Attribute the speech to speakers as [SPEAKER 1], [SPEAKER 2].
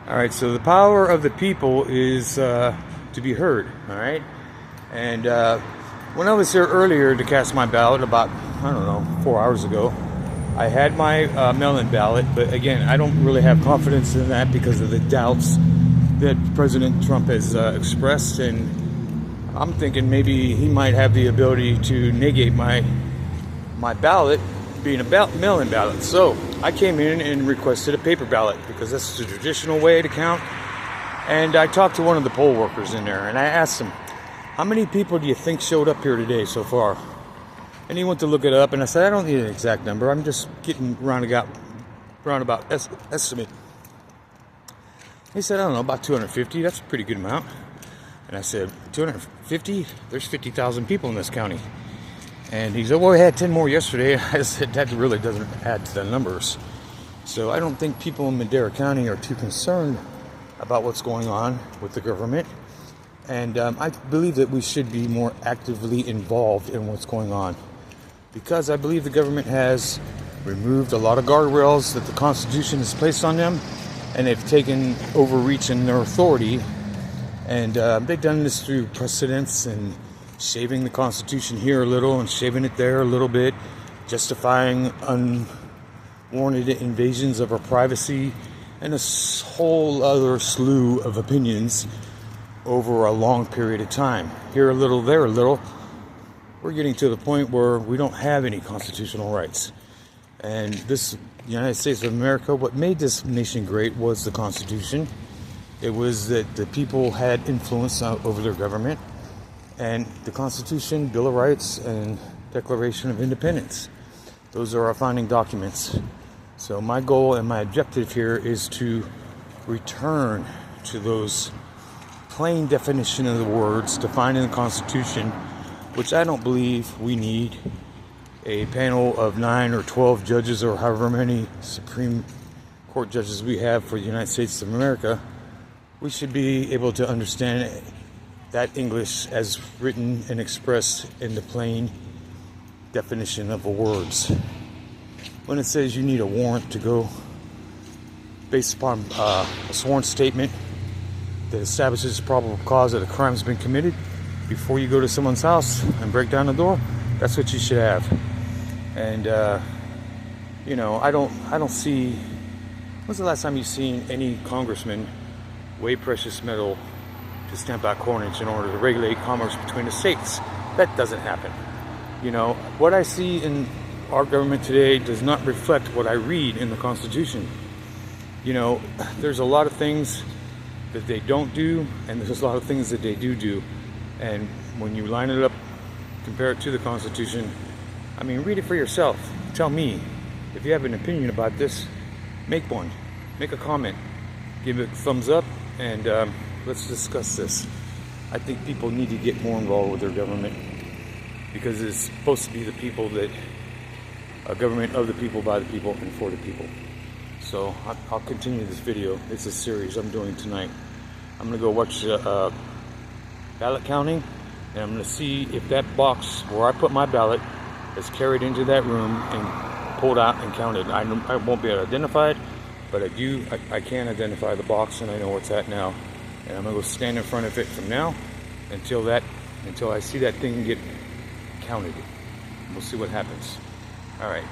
[SPEAKER 1] All right, so the power of the people is to be heard, all right? And when I was here earlier to cast my ballot about, I don't know, 4 hours ago, I had my mail-in ballot, but again, I don't really have confidence in that because of the doubts that President Trump has expressed, and I'm thinking maybe he might have the ability to negate my ballot being a mail-in ballot. So I came in and requested a paper ballot because that's the traditional way to count. And I talked to one of the poll workers in there, and I asked him, how many people do you think showed up here today so far? And he went to look it up, and I said, I don't need an exact number. I'm just getting roundabout estimate. He said, I don't know, about 250. That's a pretty good amount. And I said, 250? There's 50,000 people in this county. And he said, well, we had 10 more yesterday. I said, that really doesn't add to the numbers. So I don't think people in Madera County are too concerned about what's going on with the government. And I believe that we should be more actively involved in what's going on. Because I believe the government has removed a lot of guardrails that the Constitution has placed on them. And they've taken overreach in their authority. And they've done this through precedents and shaving the Constitution here a little and shaving it there a little bit, justifying unwarranted invasions of our privacy, and a whole other slew of opinions over a long period of time. Here a little, there a little. We're getting to the point where we don't have any constitutional rights. And this United States of America, what made this nation great was the Constitution. It was that the people had influence over their government. And the Constitution, Bill of Rights, and Declaration of Independence. Those are our founding documents. So my goal and my objective here is to return to those plain definition of the words defined in the Constitution, which I don't believe we need a panel of 9 or 12 judges or however many Supreme Court judges we have for the United States of America. We should be able to understand that English as written and expressed in the plain definition of the words. When it says you need a warrant to go based upon a sworn statement that establishes probable cause that a crime has been committed before you go to someone's house and break down the door, that's what you should have. And I don't see. When's the last time you've seen any congressman weigh precious metal to stamp out coinage in order to regulate commerce between the states? That doesn't happen. What I see in our government today does not reflect what I read in the Constitution. There's a lot of things that they don't do, and there's a lot of things that they do. And when you line it up, compare it to the Constitution, read it for yourself. Tell me. If you have an opinion about this, make one. Make a comment. Give it a thumbs up, and let's discuss this. I think people need to get more involved with their government because it's supposed to be the people that a government of the people, by the people, and for the people. So I'll continue this video. It's a series I'm doing tonight. I'm going to go watch ballot counting, and I'm going to see if that box where I put my ballot is carried into that room and pulled out and counted. I won't be able to identify it, but I can identify the box, and I know where it's at now. And I'm going to go stand in front of it from now until I see that thing get counted. We'll see what happens. All right.